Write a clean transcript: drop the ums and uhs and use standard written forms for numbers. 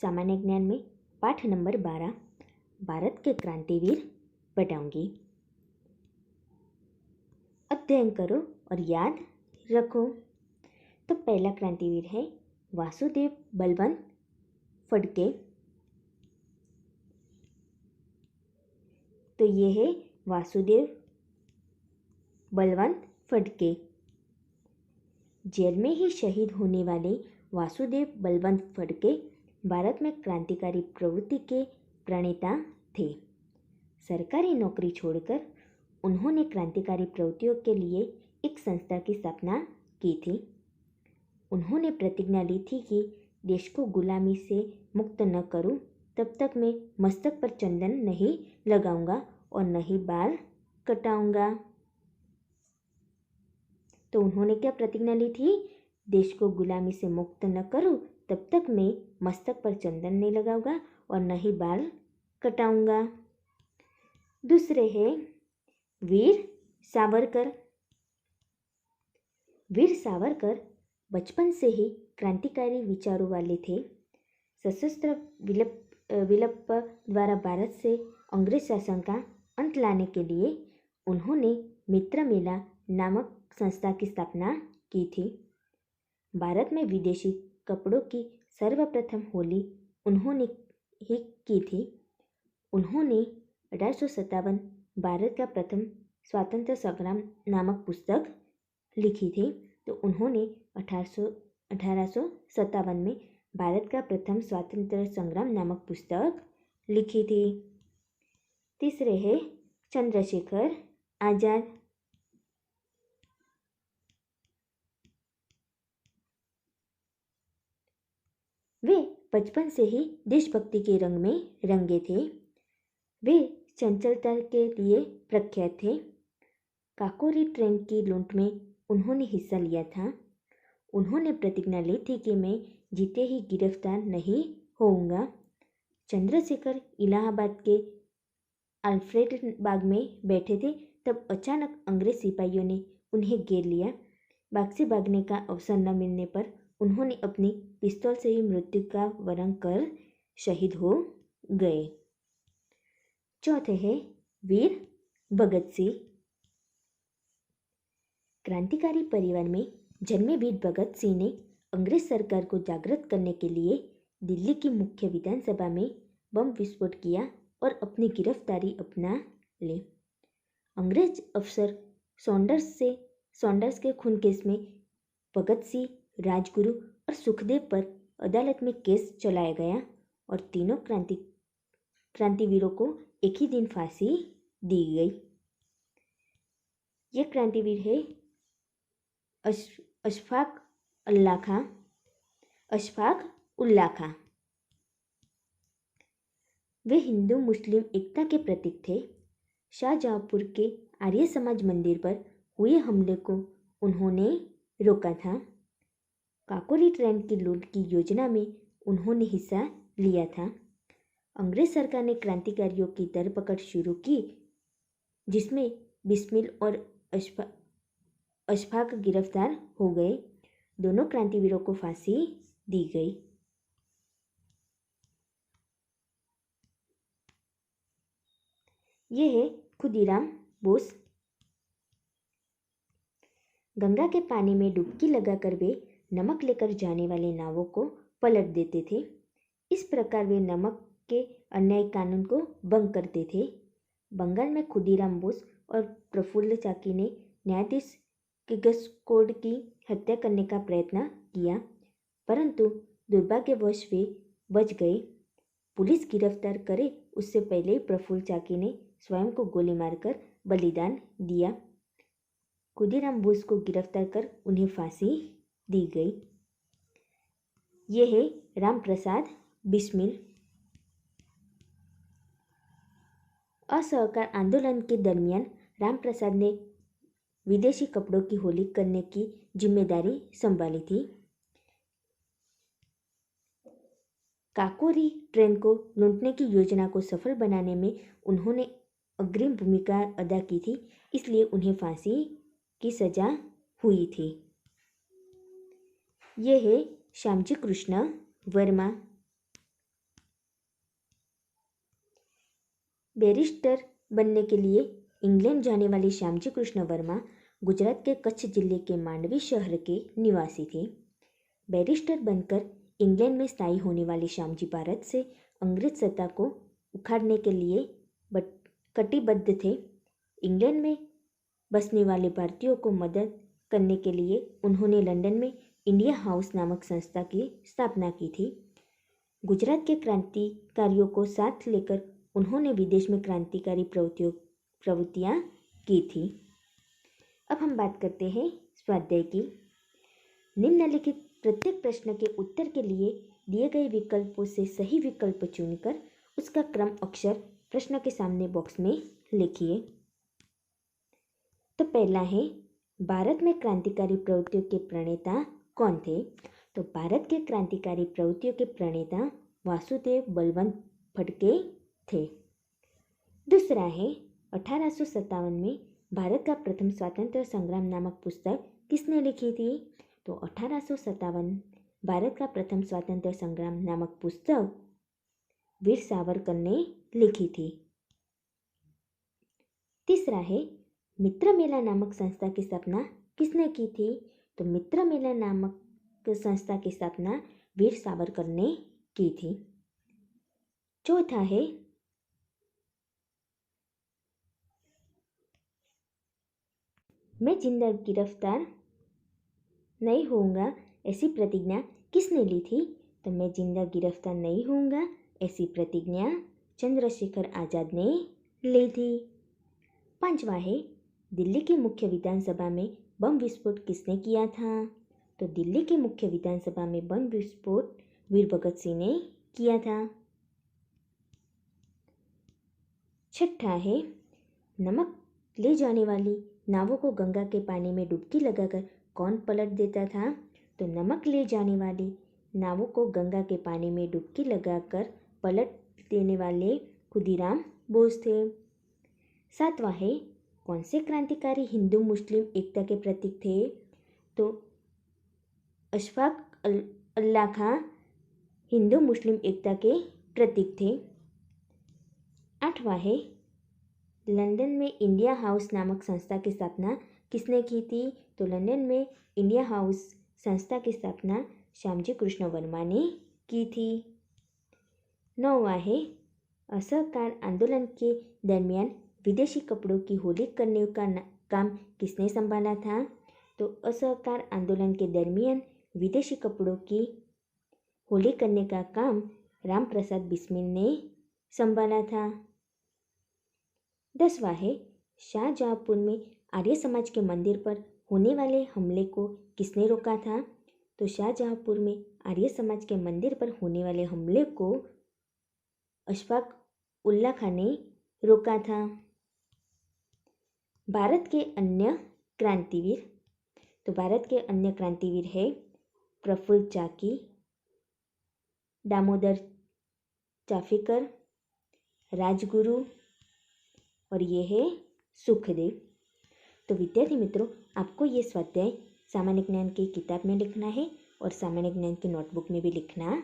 सामान्य ज्ञान में पाठ नंबर 12 भारत के क्रांतिवीर पढ़ाऊंगी। अध्ययन करो और याद रखो। तो पहला क्रांतिवीर है वासुदेव बलवंत फडके। तो ये है वासुदेव बलवंत फडके। जेल में ही शहीद होने वाले वासुदेव बलवंत फडके भारत में क्रांतिकारी प्रवृत्ति के प्रणेता थे। सरकारी नौकरी छोड़कर उन्होंने क्रांतिकारी प्रवृत्तियों के लिए एक संस्था की स्थापना की थी। उन्होंने प्रतिज्ञा ली थी कि देश को गुलामी से मुक्त न करूं, तब तक मैं मस्तक पर चंदन नहीं लगाऊंगा और न ही बाल कटाऊंगा। तो उन्होंने क्या प्रतिज्ञा ली थी? देश को गुलामी से मुक्त न करूं, तब तक मैं मस्तक पर चंदन नहीं लगाऊंगा और न ही बाल कटाऊंगा। दूसरे हैं वीर सावरकर। वीर सावरकर बचपन से ही क्रांतिकारी विचारों वाले थे। सशस्त्र विप्लव द्वारा भारत से अंग्रेज शासन का अंत लाने के लिए उन्होंने मित्र मेला नामक संस्था की स्थापना की थी। भारत में विदेशी कपड़ों की सर्वप्रथम होली उन्होंने ही की थी। उन्होंने 1857 भारत का प्रथम स्वातंत्र संग्राम नामक पुस्तक लिखी थी। तो उन्होंने 1857 में भारत का प्रथम स्वातंत्र संग्राम नामक पुस्तक लिखी थी। तीसरे है चंद्रशेखर आजाद। वे बचपन से ही देशभक्ति के रंग में रंगे थे। वे चंचलता के लिए प्रख्यात थे। काकोरी ट्रेन की लूट में उन्होंने हिस्सा लिया था। उन्होंने प्रतिज्ञा ली थी कि मैं जीते ही गिरफ्तार नहीं होऊंगा। चंद्रशेखर इलाहाबाद के अल्फ्रेड बाग में बैठे थे, तब अचानक अंग्रेज सिपाहियों ने उन्हें घेर लिया। बाग से भागने का अवसर न मिलने पर उन्होंने अपनी पिस्तौल से ही मृत्यु का वरण कर शहीद हो गए। चौथे है वीर भगत सिंह। क्रांतिकारी परिवार में जन्मे वीर भगत सिंह ने अंग्रेज सरकार को जागृत करने के लिए दिल्ली की मुख्य विधानसभा में बम विस्फोट किया और अपनी गिरफ्तारी अपना ली। अंग्रेज अफसर सॉन्डर्स के खून केस में भगत सिंह, राजगुरु और सुखदेव पर अदालत में केस चलाया गया और तीनों क्रांतिवीरों को एक ही दिन फांसी दी गई। ये क्रांतिवीर है अशफाक उल्लाह खां। वे हिंदू मुस्लिम एकता के प्रतीक थे। शाहजहांपुर के आर्य समाज मंदिर पर हुए हमले को उन्होंने रोका था। काकोरी ट्रेन की लूट की योजना में उन्होंने हिस्सा लिया था। अंग्रेज सरकार ने क्रांतिकारियों की धरपकड़ शुरू की, जिसमें बिस्मिल और अशफाक गिरफ्तार हो गए। दोनों क्रांतिवीरों को फांसी दी गई। ये है खुदीराम बोस। गंगा के पानी में डुबकी लगाकर वे नमक लेकर जाने वाले नावों को पलट देते थे। इस प्रकार वे नमक के अन्यायी कानून को भंग करते थे। बंगाल में खुदीराम बोस और प्रफुल्ल चाकी ने न्यायाधीश किर्लोस्कर की हत्या करने का प्रयत्न किया, परंतु दुर्भाग्यवश वे बच गए। पुलिस गिरफ्तार करे उससे पहले ही प्रफुल्ल चाकी ने स्वयं को गोली मारकर बलिदान दिया। खुदीराम बोस को गिरफ्तार कर उन्हें फांसी दी गई। ये है राम प्रसाद बिस्मिल। असहकार आंदोलन के दरमियान राम प्रसाद ने विदेशी कपड़ों की होली करने की जिम्मेदारी संभाली थी। काकोरी ट्रेन को लूटने की योजना को सफल बनाने में उन्होंने अग्रिम भूमिका अदा की थी, इसलिए उन्हें फांसी की सजा हुई थी। ये है श्यामजी कृष्ण वर्मा। बैरिस्टर बनने के लिए इंग्लैंड जाने वाले श्यामजी कृष्ण वर्मा गुजरात के कच्छ जिले के मांडवी शहर के निवासी थे। बैरिस्टर बनकर इंग्लैंड में स्थायी होने वाले श्यामजी भारत से अंग्रेज सत्ता को उखाड़ने के लिए कटिबद्ध थे। इंग्लैंड में बसने वाले भारतीयों को मदद करने के लिए उन्होंने लंदन में इंडिया हाउस नामक संस्था की स्थापना की थी। गुजरात के क्रांतिकारियों को साथ लेकर उन्होंने विदेश में क्रांतिकारी प्रवृत्तियाँ की थी। अब हम बात करते हैं स्वाध्याय की। निम्नलिखित प्रत्येक प्रश्न के उत्तर के लिए दिए गए विकल्पों से सही विकल्प चुनकर उसका क्रम अक्षर प्रश्न के सामने बॉक्स में लिखिए। तो पहला है, भारत में क्रांतिकारी प्रवृत्तियों के प्रणेता कौन थे? तो भारत के क्रांतिकारी प्रवृत्तियों के प्रणेता वासुदेव बलवंत फडके थे। दूसरा है, 1857 में भारत का प्रथम स्वतंत्र संग्राम नामक पुस्तक किसने लिखी थी? तो 1857 भारत का प्रथम स्वतंत्र संग्राम नामक पुस्तक वीर सावरकर ने लिखी थी। तीसरा है, मित्र मेला नामक संस्था की स्थापना किसने की थी? तो मित्र मेला नामक संस्था की स्थापना वीर सावरकर ने की थी। चौथा है, मैं जिंदा गिरफ्तार नहीं होऊंगा ऐसी प्रतिज्ञा किसने ली थी? तो मैं जिंदा गिरफ्तार नहीं होऊंगा ऐसी प्रतिज्ञा चंद्रशेखर आजाद ने ली थी। पांचवा है, दिल्ली की मुख्य विधानसभा में बम विस्फोट किसने किया था? तो दिल्ली की मुख्य विधानसभा में बम विस्फोट वीर भगत सिंह ने किया था। छठा है, नमक ले जाने वाली नावों को गंगा के पानी में डुबकी लगाकर कौन पलट देता था? तो नमक ले जाने वाली नावों को गंगा के पानी में डुबकी लगाकर पलट देने वाले खुदीराम बोस थे। सातवां है, कौन से क्रांतिकारी हिंदू मुस्लिम एकता के प्रतीक थे? तो अशफाक उल्लाह खां हिंदू मुस्लिम एकता के प्रतीक थे। आठवां है, लंदन में इंडिया हाउस नामक संस्था की स्थापना किसने की थी? तो लंदन में इंडिया हाउस संस्था की स्थापना श्यामजी कृष्ण वर्मा ने की थी। नौवां है, असहकार आंदोलन के दरमियान विदेशी कपड़ों की होली करने का काम किसने संभाला था? तो असहकार आंदोलन के दरमियान विदेशी कपड़ों की होली करने का काम राम प्रसाद बिस्मिल ने संभाला था। 10वां है, शाहजहांपुर में आर्य समाज के मंदिर पर होने वाले हमले को किसने रोका था? तो शाहजहांपुर में आर्य समाज के मंदिर पर होने वाले हमले को अशफाक उल्लाह खां ने रोका था। भारत के अन्य क्रांतिवीर, तो भारत के अन्य क्रांतिवीर है प्रफुल्ल चाकी, दामोदर चाफेकर, राजगुरु और ये है सुखदेव। तो विद्यार्थी मित्रों, आपको ये स्वाध्याय सामान्य ज्ञान की किताब में लिखना है और सामान्य ज्ञान की नोटबुक में भी लिखना